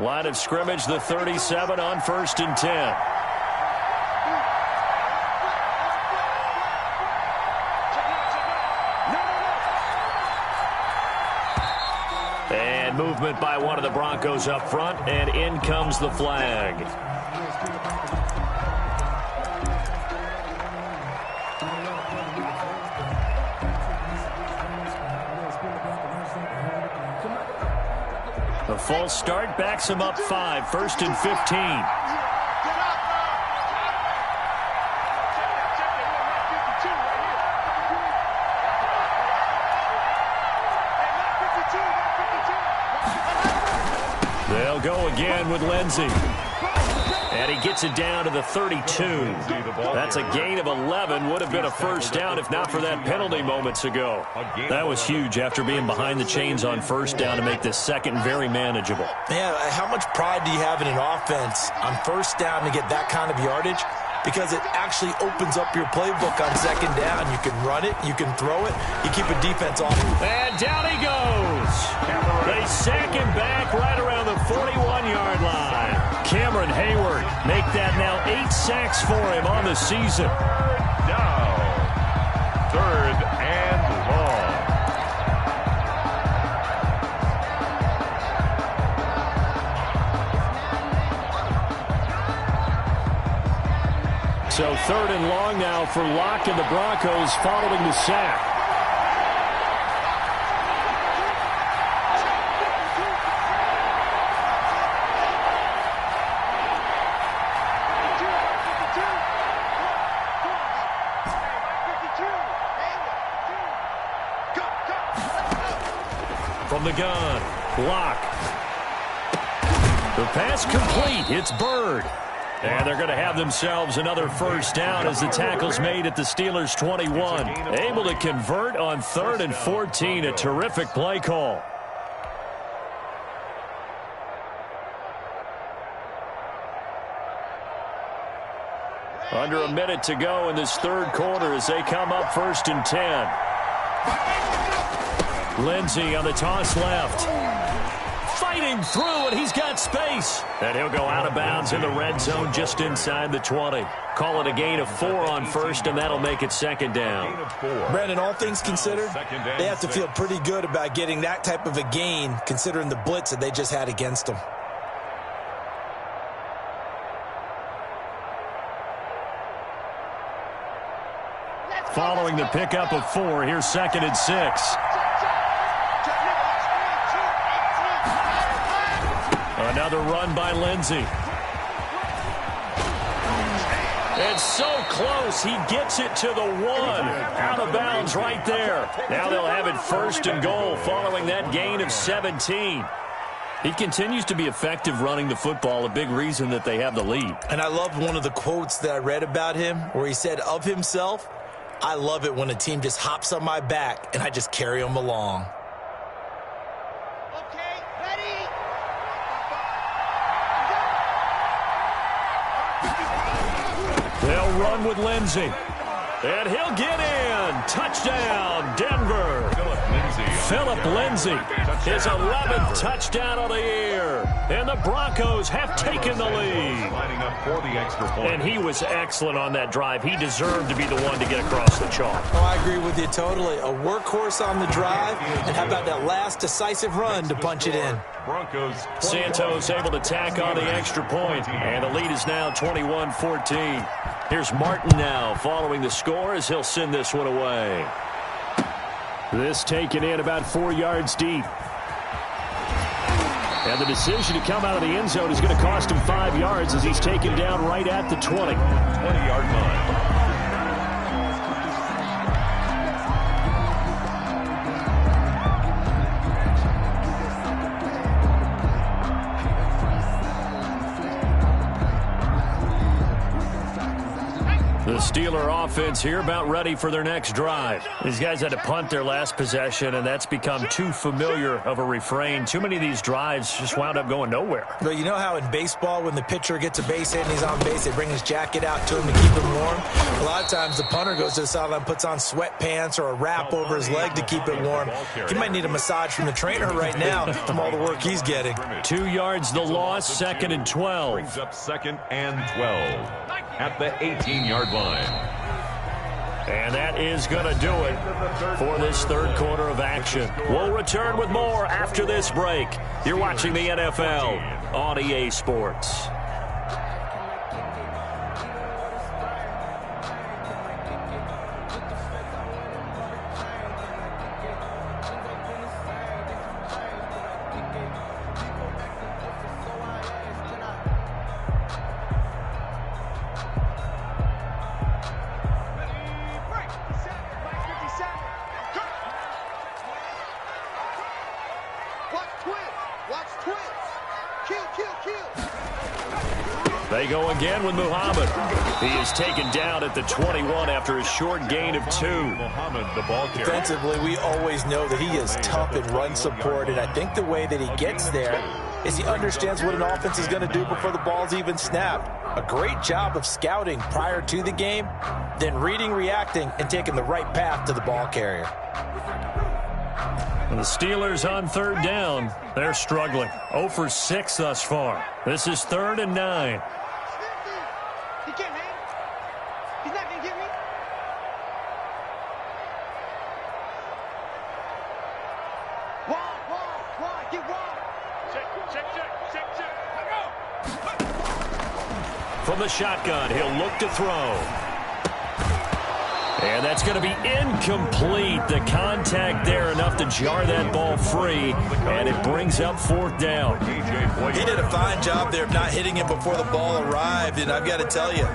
[SPEAKER 1] Line of scrimmage, the 37 on 1st and 10. And movement by one of the Broncos up front, and in comes the flag. A false start backs him up 5, 1st and 15. They'll go again with Lindsey. And he gets it down to the 32. That's a gain of 11. Would have been a first down if not for that penalty moments ago. That was huge after being behind the chains on first down to make this second very manageable.
[SPEAKER 3] Man, how much pride do you have in an offense on first down to get that kind of yardage? Because it actually opens up your playbook on second down. You can run it, you can throw it, you keep a defense off.
[SPEAKER 1] And down he goes. They sack him back right around the 41-yard line. Cameron Hayward make that now 8 sacks for him on the season.
[SPEAKER 2] Down. 3rd and long.
[SPEAKER 1] So 3rd and long now for Locke and the Broncos following the sack. From the gun, Locke. The pass complete. It's Bird. And they're going to have themselves another first down as the tackle's made at the Steelers' 21. Able to convert on 3rd and 14. A terrific play call. Under a minute to go in this 3rd quarter as they come up 1st and 10. Lindsey on the toss left. Fighting through, and he's got space. And he'll go out of bounds in the red zone just inside the 20. Call it a gain of 4 on 1st, and that'll make it 2nd down.
[SPEAKER 3] Brandon, all things considered, they have to feel pretty good about getting that type of a gain, considering the blitz that they just had against them.
[SPEAKER 1] Following the pickup of 4, here's 2nd and 6. Another run by Lindsey. It's so close. He gets it to the 1. Out of bounds right there. Now they'll have it 1st and goal following that gain of 17. He continues to be effective running the football, a big reason that they have the lead.
[SPEAKER 3] And I love one of the quotes that I read about him where he said of himself, "I love it when a team just hops on my back and I just carry them along."
[SPEAKER 1] They'll run with Lindsey. And he'll get in. Touchdown, Denver. Phillip Lindsey, his 11th touchdown of the year. And the Broncos have taken the lead. And he was excellent on that drive. He deserved to be the one to get across the chalk.
[SPEAKER 3] Oh, I agree with you totally. A workhorse on the drive. And how about that last decisive run to punch it in?
[SPEAKER 2] Broncos.
[SPEAKER 1] Santos able to tack on the extra point. And the lead is now 21-14. Here's Martin now following the score as he'll send this one away. This taken in about 4 yards deep. And the decision to come out of the end zone is going to cost him 5 yards as he's taken down right at the 20.
[SPEAKER 2] 20-yard line.
[SPEAKER 1] The Steeler offense here about ready for their next drive. These guys had to punt their last possession, and that's become too familiar of a refrain. Too many of these drives just wound up going nowhere.
[SPEAKER 3] But you know how in baseball, when the pitcher gets a base hit and he's on base, they bring his jacket out to him to keep him warm? A lot of times the punter goes to the sideline, puts on sweatpants or a wrap over his leg to keep it warm. He might need a massage from the trainer right now from all the work he's getting.
[SPEAKER 1] 2 yards the loss, 2nd and 12.
[SPEAKER 2] Brings up 2nd and 12 at the 18-yard line.
[SPEAKER 1] And that is going to do it for this third quarter of action. We'll return with more after this break. You're watching the NFL on EA Sports. They go again with Muhammad. He is taken down at the 21 after a short gain of 2.
[SPEAKER 2] Muhammad, the ball carrier.
[SPEAKER 3] Defensively, we always know that he is tough in run support, and I think the way that he gets there is he understands what an offense is going to do before the ball's even snapped. A great job of scouting prior to the game, then reading, reacting, and taking the right path to the ball carrier.
[SPEAKER 1] And the Steelers on third down, they're struggling. 0 for 6 thus far. This is 3rd and 9.
[SPEAKER 4] He can't hang. He's not going to get me. Wide, get wide. Check.
[SPEAKER 1] From the shotgun, he'll look to throw. And that's going to be incomplete. The contact there enough to jar that ball free, and it brings up 4th down.
[SPEAKER 3] He did a fine job there of not hitting him before the ball arrived, and I've got to tell you,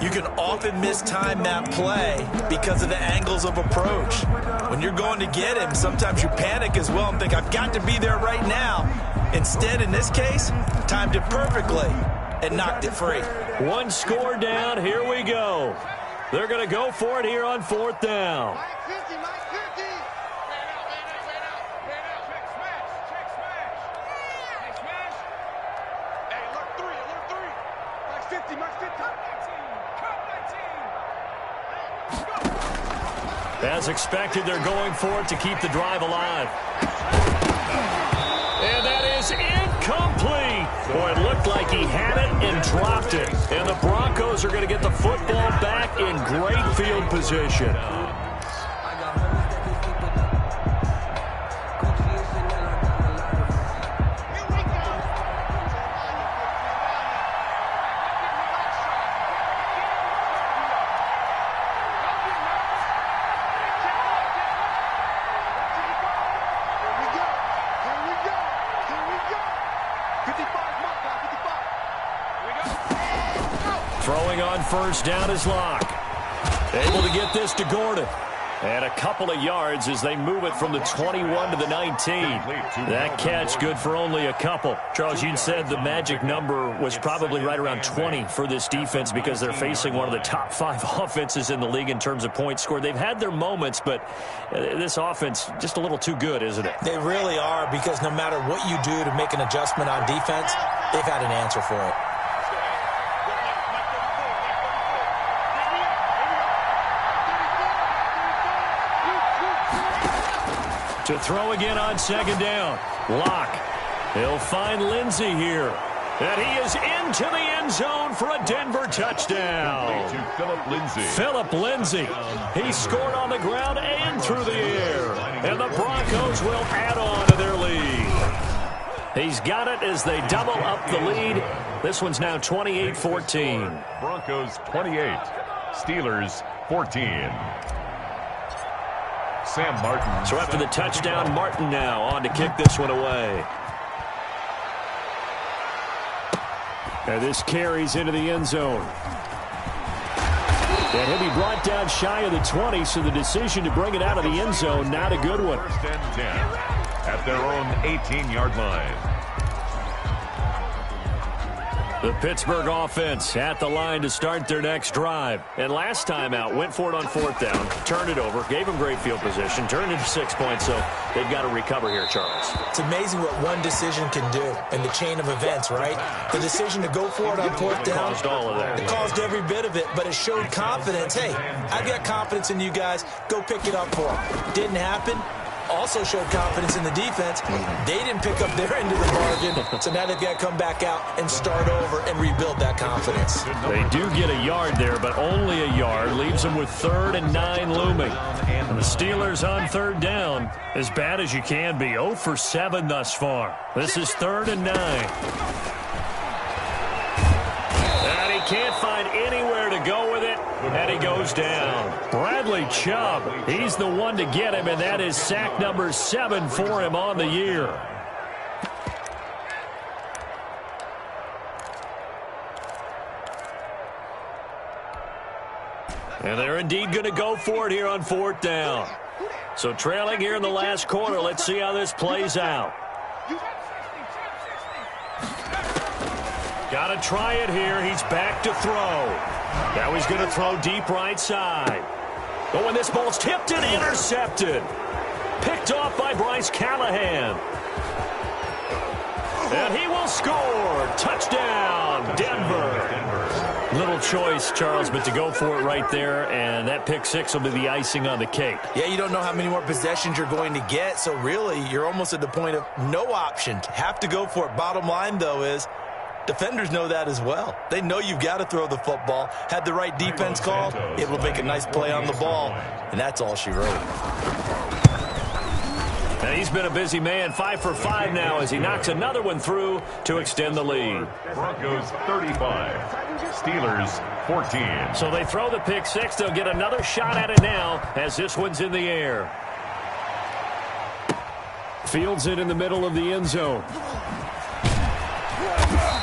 [SPEAKER 3] you can often mistime that play because of the angles of approach. When you're going to get him, sometimes you panic as well and think, I've got to be there right now. Instead, in this case, timed it perfectly and knocked it free.
[SPEAKER 1] 1 score down. Here we go. They're going to go for it here on 4th down.
[SPEAKER 4] Mike 50, Mike 50. Man out. Check smash. Hey, alert 3. Mike 50, Mike 50.
[SPEAKER 1] As expected, they're going for it to keep the drive alive. And that is incomplete. Boy, it looked like he had it and dropped it. And the Broncos are going to get the football back in great field position. Throwing on first down is Locke. Able to get this to Gordon. And a couple of yards as they move it from the 21 to the 19. That catch good for only a couple. Charles, you said the magic number was probably right around 20 for this defense because they're facing one of the top 5 offenses in the league in terms of points scored. They've had their moments, but this offense just a little too good, isn't it?
[SPEAKER 3] They really are, because no matter what you do to make an adjustment on defense, they've had an answer for it.
[SPEAKER 1] To throw again on 2nd down. Locke. He'll find Lindsey here. And he is into the end zone for a Denver touchdown. Phillip Lindsey. He scored on the ground and through the air. And the Broncos will add on to their lead. He's got it as they double up the lead. This one's now 28-14.
[SPEAKER 2] Broncos 28. Steelers 14. Sam Martin.
[SPEAKER 1] So after the touchdown, Martin now on to kick this one away. And this carries into the end zone. And he'll be brought down shy of the 20, so the decision to bring it out of the end zone, not a good one.
[SPEAKER 2] 1st and 10 at their own 18-yard line.
[SPEAKER 1] The Pittsburgh offense at the line to start their next drive. And last time out, went for it on 4th down, turned it over, gave them great field position, turned into 6 points, so they've got to recover here, Charles.
[SPEAKER 3] It's amazing what one decision can do in the chain of events, right? The decision to go for it on 4th down.
[SPEAKER 1] Caused all of that.
[SPEAKER 3] It caused every bit of it, but it showed confidence. Hey, I've got confidence in you guys. Go pick it up for them. Didn't happen. Also showed confidence in the defense. They didn't pick up their end of the bargain, so now they've got to come back out and start over and rebuild that confidence.
[SPEAKER 1] They do get a yard there, but only a yard. Leaves them with 3rd and 9 looming. And the Steelers on 3rd down, as bad as you can be. 0 for 7 thus far. This is 3rd and 9. And he can't find anywhere to go with it. And he goes down. Bradley Chubb, he's the one to get him, and that is sack number 7 for him on the year. And they're indeed going to go for it here on 4th down. So trailing here in the last quarter, let's see how this plays out. Got to try it here. He's back to throw. Now he's going to throw deep right side. But when this ball's tipped and intercepted. Picked off by Bryce Callahan. And he will score. Touchdown, Denver. Little choice, Charles, but to go for it right there, and that pick 6 will be the icing on the cake.
[SPEAKER 3] Yeah, you don't know how many more possessions you're going to get, so really you're almost at the point of no option. Have to go for it. Bottom line, though, is defenders know that as well. They know you've got to throw the football. Had the right defense called, able to make a nice play on the ball, and that's all she wrote.
[SPEAKER 1] And he's been a busy man, 5 for 5 now as he knocks another one through to extend the lead.
[SPEAKER 2] Broncos 35, Steelers 14.
[SPEAKER 1] So they throw the pick 6. They'll get another shot at it now as this one's in the air. Fields it in the middle of the end zone.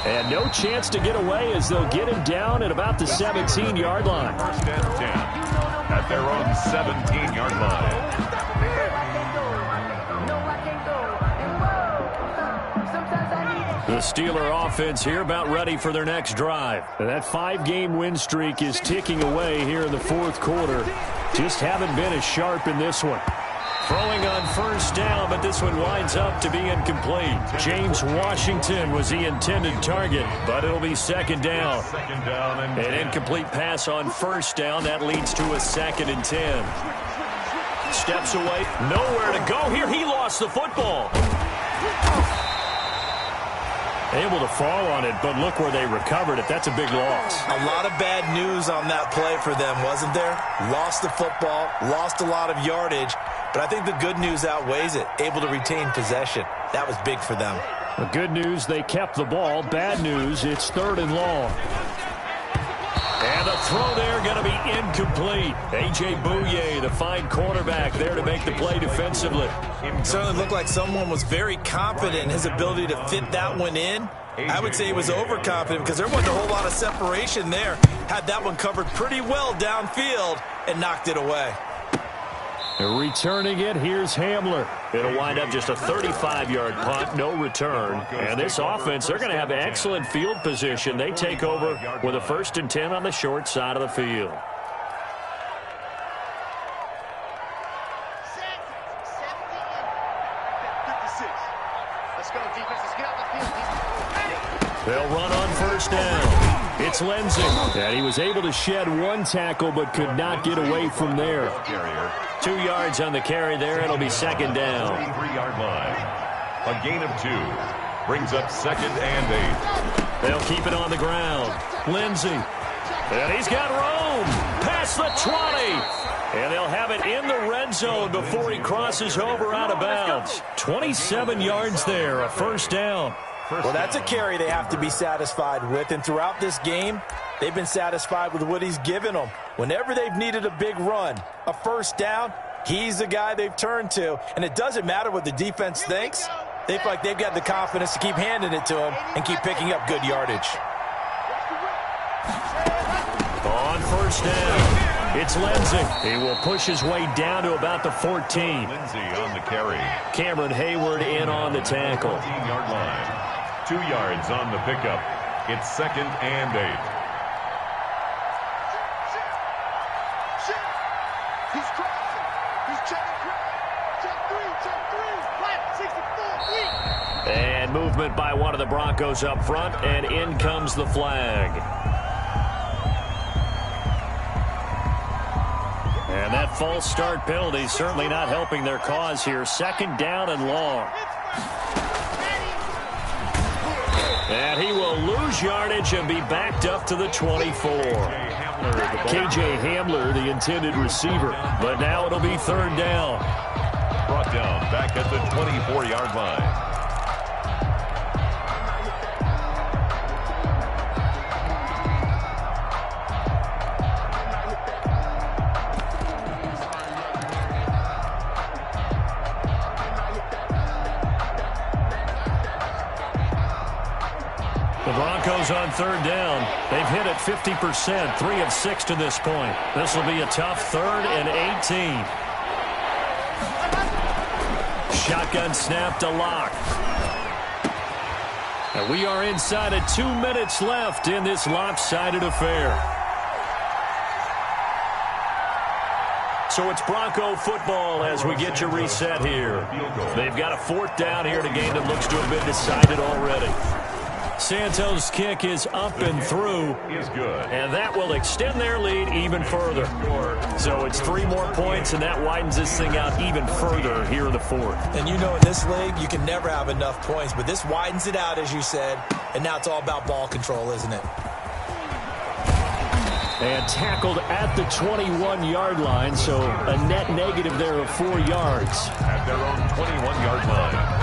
[SPEAKER 1] And no chance to get away as they'll get him down at about the 17-yard line.
[SPEAKER 2] 1st and 10 at their own 17-yard line.
[SPEAKER 1] The Steeler offense here about ready for their next drive. And that 5-game win streak is ticking away here in the 4th quarter. Just haven't been as sharp in this one. Throwing on 1st down, but this one winds up to be incomplete. James Washington was the intended target, but it'll be 2nd down. An incomplete pass on 1st down. That leads to a 2nd and 10. Steps away. Nowhere to go here. He lost the football. Able to fall on it, but look where they recovered it. That's a big loss.
[SPEAKER 3] A lot of bad news on that play for them, wasn't there? Lost the football, lost a lot of yardage, but I think the good news outweighs it. Able to retain possession. That was big for them.
[SPEAKER 1] The good news, they kept the ball. Bad news, it's 3rd and long. And the throw there going to be incomplete. A.J. Bouye, the fine cornerback, there to make the play defensively.
[SPEAKER 3] It certainly looked like someone was very confident in his ability to fit that one in. I would say he was overconfident because there wasn't a whole lot of separation there. Had that one covered pretty well downfield and knocked it away.
[SPEAKER 1] Returning it, here's Hamler. It'll wind up just a 35-yard punt, no return. And this offense, they're going to have excellent field position. They take over with a 1st and 10 on the short side of the field. They'll run on 1st down. It's Lindsey. And he was able to shed 1 tackle but could not get away from there. 2 yards on the carry there. It'll be 2nd down.
[SPEAKER 2] 3-yard line. A gain of 2. Brings up 2nd and 8.
[SPEAKER 1] They'll keep it on the ground. Lindsey. And he's got room. Past the 20. And they'll have it in the red zone before he crosses over out of bounds. 27 yards there. A 1st down.
[SPEAKER 3] Well, that's a carry they have to be satisfied with. And throughout this game, they've been satisfied with what he's given them. Whenever they've needed a big run, a 1st down, he's the guy they've turned to. And it doesn't matter what the defense thinks. They feel like they've got the confidence to keep handing it to him and keep picking up good yardage.
[SPEAKER 1] On 1st down, it's Lindsey. He will push his way down to about the 14.
[SPEAKER 2] Lindsey on the carry.
[SPEAKER 1] Cameron Hayward in on the tackle.
[SPEAKER 2] 14-yard line. 2 yards on the pickup. It's 2nd and 8.
[SPEAKER 4] He's crossing. He's checking crowd. Check 3. Flat 64.
[SPEAKER 1] And movement by one of the Broncos up front, and in comes the flag. And that false start penalty certainly not helping their cause here. 2nd down and long. And he will lose yardage and be backed up to the 24. KJ Hamler, the intended receiver. But now it'll be 3rd down.
[SPEAKER 2] Brought down back at the 24-yard line.
[SPEAKER 1] The Broncos on 3rd down. They've hit it 50%, 3 of 6 to this point. This will be a tough 3rd and 18. Shotgun snap to Locke. And we are inside of 2 minutes left in this lopsided affair. So it's Bronco football as we get you reset here. They've got a 4th down here in a game that looks to have been decided already. Santos' kick is up and through, and that will extend their lead even further. So it's 3 more points, and that widens this thing out even further here in the 4th.
[SPEAKER 3] And you know in this league, you can never have enough points, but this widens it out, as you said, and now it's all about ball control, isn't it?
[SPEAKER 1] And tackled at the 21-yard line, so a net negative there of 4 yards.
[SPEAKER 2] At their own 21-yard line.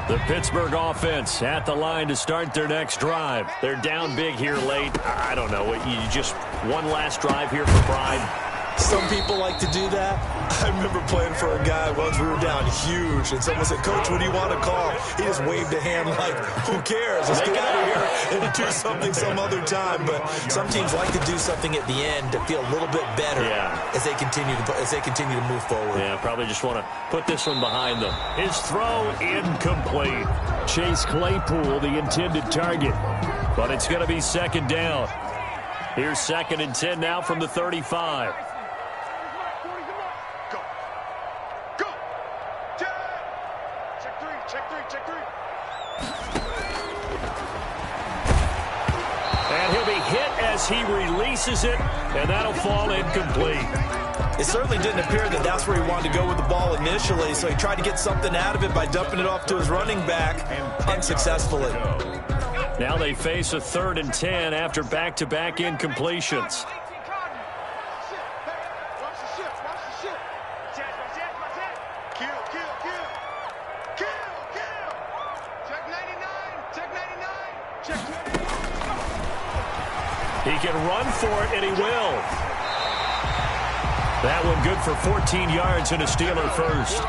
[SPEAKER 1] The Pittsburgh offense at the line to start their next drive. They're down big here late. I don't know. You just one last drive here for pride.
[SPEAKER 3] Some people like to do that. I remember playing for a guy once. We were down huge, and someone said, "Coach, what do you want to call?" He just waved a hand like, "Who cares? Let's get out of here and do something some other time." But some teams like to do something at the end to feel a little bit better as they continue to move forward.
[SPEAKER 1] Yeah, probably just want to put this one behind them. His throw incomplete. Chase Claypool, the intended target, but it's going to be 2nd down. Here's 2nd and 10 now from the 35. And he'll be hit as he releases it, and that'll fall incomplete.
[SPEAKER 3] It certainly didn't appear that that's where he wanted to go with the ball initially, so he tried to get something out of it by dumping it off to his running back unsuccessfully.
[SPEAKER 1] Now they face a 3rd and 10 after back-to-back incompletions. He can run for it, and he will. That one good for 14 yards and a Steeler first.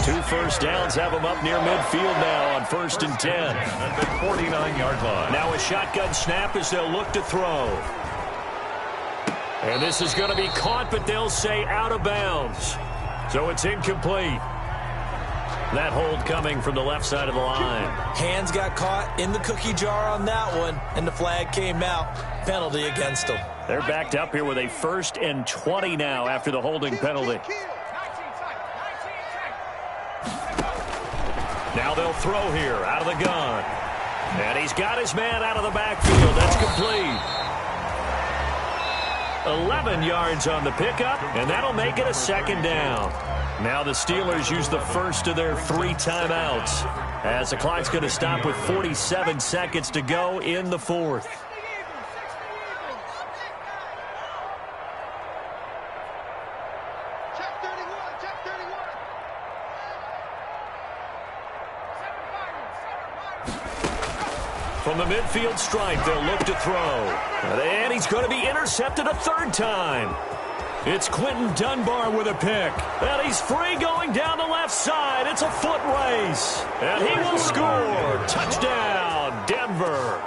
[SPEAKER 1] 2 first downs have him up near midfield now on 1st and 10.
[SPEAKER 2] At the 49-yard line.
[SPEAKER 1] Now a shotgun snap as they'll look to throw. And this is going to be caught, but they'll say out of bounds. So it's incomplete. That hold coming from the left side of the line.
[SPEAKER 3] Hands got caught in the cookie jar on that one, and the flag came out. Penalty against them.
[SPEAKER 1] They're backed up here with a 1st and 20 now after the holding penalty. Now they'll throw here out of the gun. And he's got his man out of the backfield. That's complete. 11 yards on the pickup, and that'll make it a 2nd down. Now the Steelers use the first of their 3 timeouts as the clock's going to stop with 47 seconds to go in the 4th. From the midfield stripe, they'll look to throw. And he's going to be intercepted a 3rd time. It's Quentin Dunbar with a pick. And he's free going down the left side. It's a foot race. And he will score. Touchdown, Denver.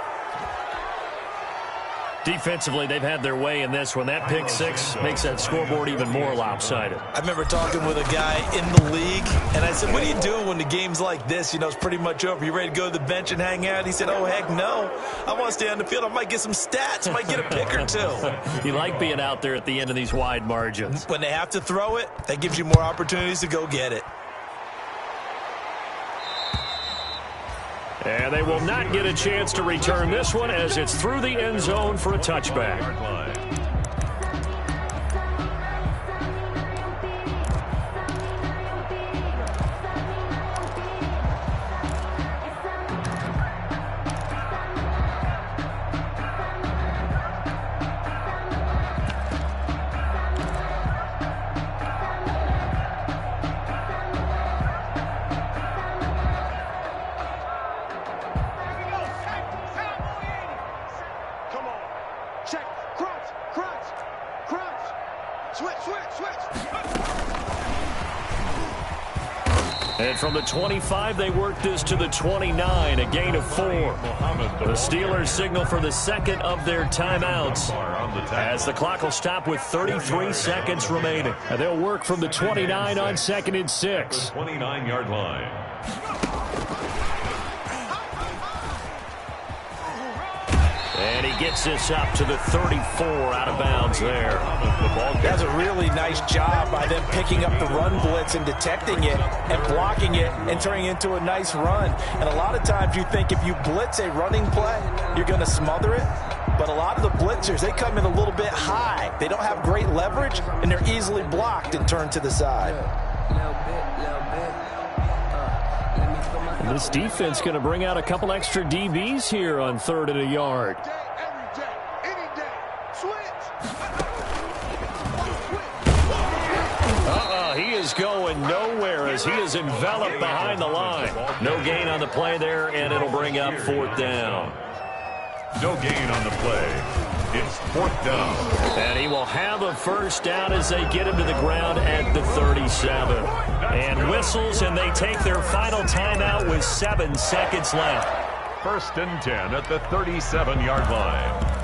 [SPEAKER 1] Defensively, they've had their way in this one. That pick six makes that scoreboard even more lopsided.
[SPEAKER 3] I remember talking with a guy in the league, and I said, what do you do when the game's like this? You know, it's pretty much over. You ready to go to the bench and hang out? He said, oh, heck no. I want to stay on the field. I might get some stats. I might get a pick or two.
[SPEAKER 1] You like being out there at the end of these wide margins.
[SPEAKER 3] When they have to throw it, that gives you more opportunities to go get it.
[SPEAKER 1] And they will not get a chance to return this one as it's through the end zone for a touchback. And from the 25, they work this to the 29, a gain of 4. The Steelers signal for the second of their timeouts as the clock will stop with 33 seconds remaining. And they'll work from the 29 on 2nd and 6.
[SPEAKER 2] 29-yard line.
[SPEAKER 1] And he gets this up to the 34 out of bounds there.
[SPEAKER 3] That's a really nice job by them picking up the run blitz and detecting it and blocking it and turning it into a nice run. And a lot of times you think if you blitz a running play, you're going to smother it. But a lot of the blitzers, they come in a little bit high. They don't have great leverage, and they're easily blocked and turned to the side.
[SPEAKER 1] This defense going to bring out a couple extra DBs here on 3rd and a yard. He is going nowhere as he is enveloped behind the line. No gain on the play there, and it'll bring up 4th down.
[SPEAKER 2] No gain on the play. It's 4th down.
[SPEAKER 1] And he will have a 1st down as they get him to the ground at the 37. And whistles, and they take their final timeout with 7 seconds left.
[SPEAKER 2] 1st and 10 at the 37-yard line.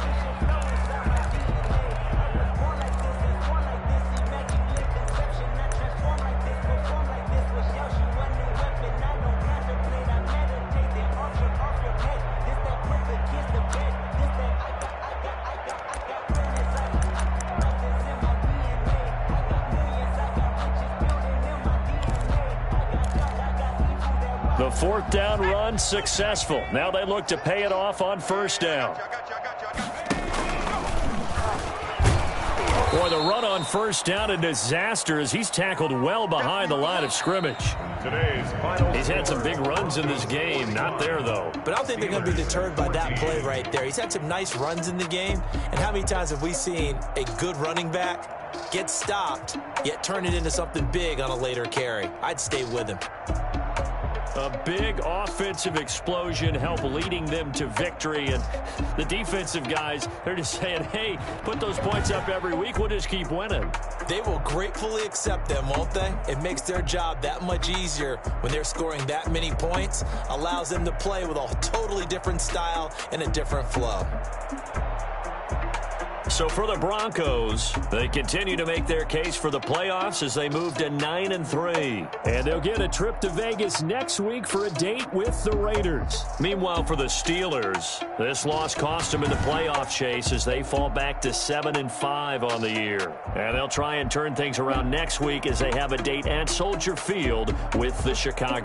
[SPEAKER 1] The 4th down run successful. Now they look to pay it off on 1st down. Boy, the run on 1st down a disaster as he's tackled well behind the line of scrimmage. He's had some big runs in this game. Not there, though.
[SPEAKER 3] But I don't think they're going to be deterred by that play right there. He's had some nice runs in the game. And how many times have we seen a good running back get stopped, yet turn it into something big on a later carry? I'd stay with him.
[SPEAKER 1] A big offensive explosion helped leading them to victory. And the defensive guys, they're just saying, hey, put those points up every week. We'll just keep winning.
[SPEAKER 3] They will gratefully accept them, won't they? It makes their job that much easier when they're scoring that many points. Allows them to play with a totally different style and a different flow.
[SPEAKER 1] So for the Broncos, they continue to make their case for the playoffs as they move to 9-3. And they'll get a trip to Vegas next week for a date with the Raiders. Meanwhile, for the Steelers, this loss cost them in the playoff chase as they fall back to 7-5 on the year. And they'll try and turn things around next week as they have a date at Soldier Field with the Chicago